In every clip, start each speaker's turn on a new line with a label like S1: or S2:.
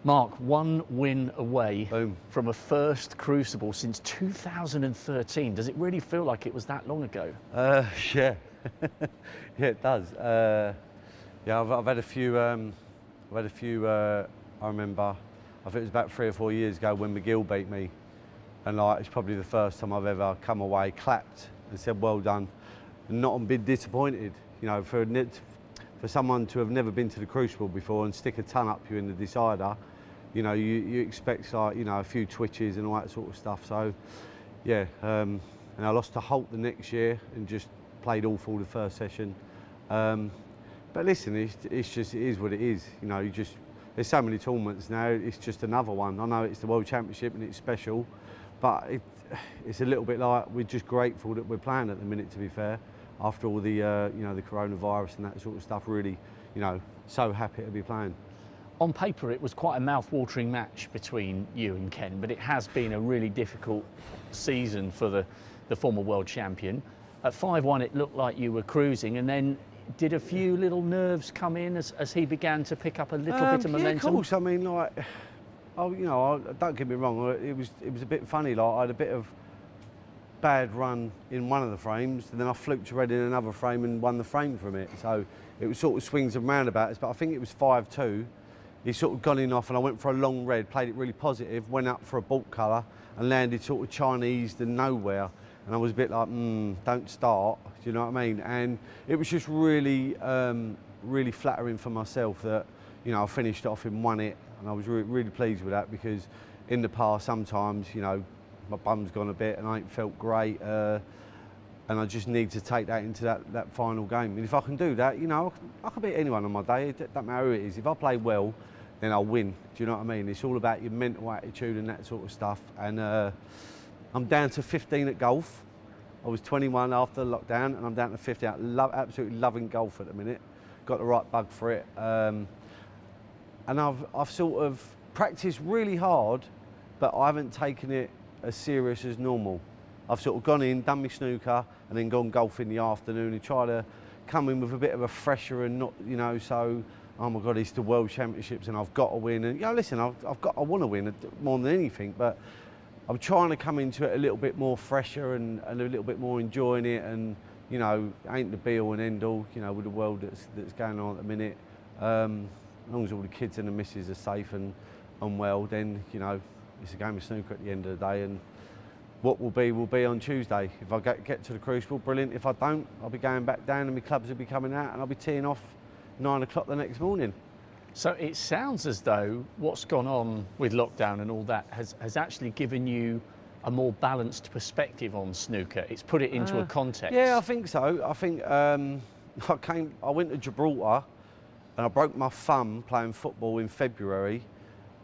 S1: Mark, one win away
S2: Boom.
S1: from a first Crucible since 2013. Does it really feel like it was that long ago?
S2: Yeah, yeah, it does. Yeah, I've had a few. I remember, I think it was about 3 or 4 years ago when McGill beat me, and like it's probably the first time I've ever come away, clapped, and said well done, and not been disappointed. You know, for someone to have never been to the Crucible before and stick a ton up you in the decider, you know, you expect like, you know, a few twitches and all that sort of stuff. So, yeah, and I lost to Holt the next year and just played awful the first session. But listen, it's just, it is what it is. You know, there's so many tournaments now, it's just another one. I know it's the World Championship and it's special, but it's a little bit like we're just grateful that we're playing at the minute, to be fair, after all the, you know, the coronavirus and that sort of stuff. Really, you know, so happy to be playing.
S1: On paper, it was quite a mouth-watering match between you and Ken, but it has been a really difficult season for the former world champion. At 5-1, it looked like you were cruising, and then did a few little nerves come in as he began to pick up a little bit of momentum?
S2: Yeah, of course. I mean, like, oh, you know, don't get me wrong. It was a bit funny. Like, I had a bit of bad run in one of the frames, and then I fluked to red in another frame and won the frame from it. So it was sort of swings and roundabouts. But I think it was 5-2. He sort of got in off, and I went for a long red, played it really positive, went up for a baulk colour, and landed sort of Chinese to nowhere. And I was a bit like, don't start, do you know what I mean? And it was just really, really flattering for myself that, you know, I finished off and won it. And I was really pleased with that, because in the past, sometimes, you know, my bum's gone a bit and I ain't felt great. And I just need to take that into that final game. And if I can do that, you know, I can beat anyone on my day. It doesn't matter who it is. If I play well, then I'll win. Do you know what I mean? It's all about your mental attitude and that sort of stuff. And I'm down to 15 at golf. I was 21 after the lockdown, and I'm down to 15. Absolutely loving golf at the minute. Got the right bug for it. And I've sort of practiced really hard, but I haven't taken it as serious as normal. I've sort of gone in, done my snooker, and then gone golf in the afternoon and try to come in with a bit of a fresher and not, you know, so, oh my God, it's the World Championships and I've got to win. And, you know, listen, I want to win more than anything, but I'm trying to come into it a little bit more fresher and a little bit more enjoying it. And, you know, ain't the be all and end all, you know, with the world that's going on at the minute. As long as all the kids and the missus are safe and well, then, you know, it's a game of snooker at the end of the day. And what will be on Tuesday. If I get to the Crucible, brilliant. If I don't, I'll be going back down and my clubs will be coming out and I'll be teeing off 9 o'clock the next morning.
S1: So it sounds as though what's gone on with lockdown and all that has actually given you a more balanced perspective on snooker. It's put it into a context.
S2: Yeah, I think so. I think I went to Gibraltar and I broke my thumb playing football in February.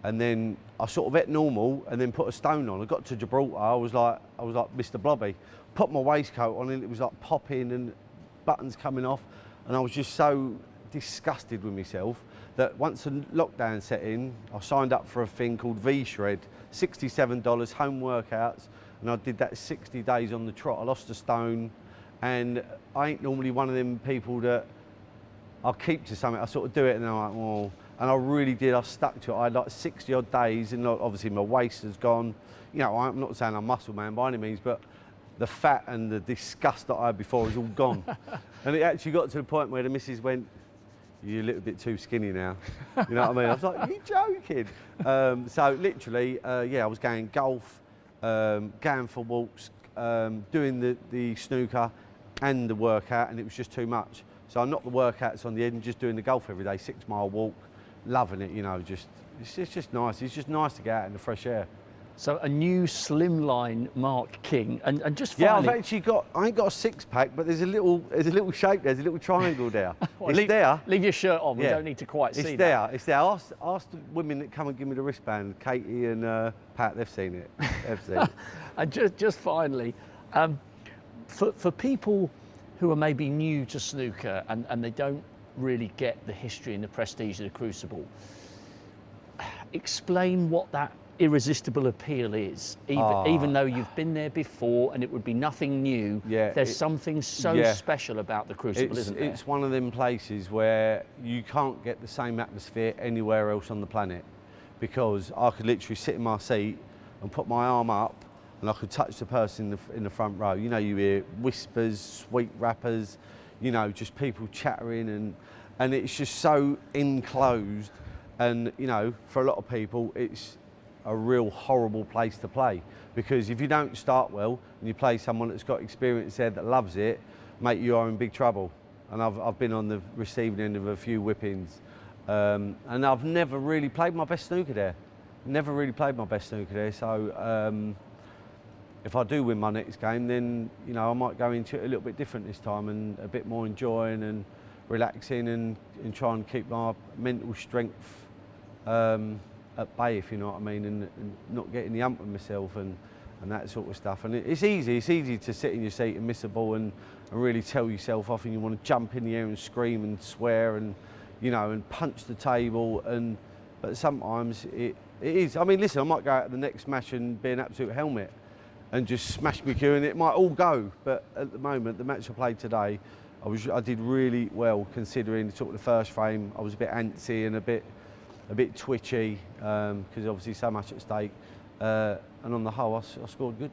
S2: And then I sort of ate normal and then put a stone on. I got to Gibraltar, I was like Mr. Blobby. Put my waistcoat on and it was like popping and buttons coming off. And I was just so disgusted with myself that once the lockdown set in, I signed up for a thing called V-Shred, $67 home workouts. And I did that 60 days on the trot. I lost a stone, and I ain't normally one of them people that I'll keep to something. I sort of do it and I'm like, well, and I really did, I stuck to it. I had like 60 odd days and obviously my waist has gone. You know, I'm not saying I'm a muscle man by any means, but the fat and the disgust that I had before is all gone. And it actually got to the point where the missus went, you're a little bit too skinny now. You know what I mean? I was like, are you joking? So literally, yeah, I was going golf, going for walks, doing the snooker and the workout, and it was just too much. So I knocked the workouts on the end and just doing the golf every day, 6-mile walk. Loving it, you know, it's just nice. It's just nice to get out in the fresh air.
S1: So a new slimline Mark King, and just finally...
S2: Yeah, I've actually I ain't got a 6-pack, but there's a little shape, there's a little triangle there.
S1: Well,
S2: it's there.
S1: Leave your shirt on, we don't need to quite see that.
S2: It's there. Ask the women that come and give me the wristband, Katie and Pat, they've seen it. They've seen it.
S1: And just finally, for people who are maybe new to snooker and they don't really get the history and the prestige of the Crucible, explain what that irresistible appeal is, even though you've been there before and it would be nothing new. Yeah, there's something so special about the Crucible, isn't there?
S2: It's one of them places where you can't get the same atmosphere anywhere else on the planet, because I could literally sit in my seat and put my arm up and I could touch the person in the front row. You know, you hear whispers, sweet rappers, you know, just people chattering, and it's just so enclosed, and you know, for a lot of people it's a real horrible place to play, because if you don't start well and you play someone that's got experience there that loves it, mate, you are in big trouble. And I've been on the receiving end of a few whippings, and I've never really played my best snooker there. Never really played my best snooker there, so if I do win my next game, then you know, I might go into it a little bit different this time, and a bit more enjoying and relaxing, and try and keep my mental strength at bay, if you know what I mean, and not getting the hump with myself and that sort of stuff. And it's easy to sit in your seat and miss a ball and really tell yourself off, and you want to jump in the air and scream and swear and, you know, and punch the table, but sometimes it is. I mean, listen, I might go out to the next match and be an absolute helmet and just smash my cue, and it might all go. But at the moment, the match I played today, I did really well, considering sort of the first frame. I was a bit antsy and a bit twitchy, because obviously so much at stake. And on the whole, I scored good.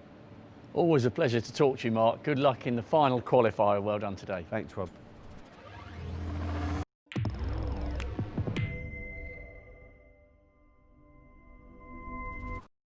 S1: Always a pleasure to talk to you, Mark. Good luck in the final qualifier. Well done today.
S2: Thanks, Rob.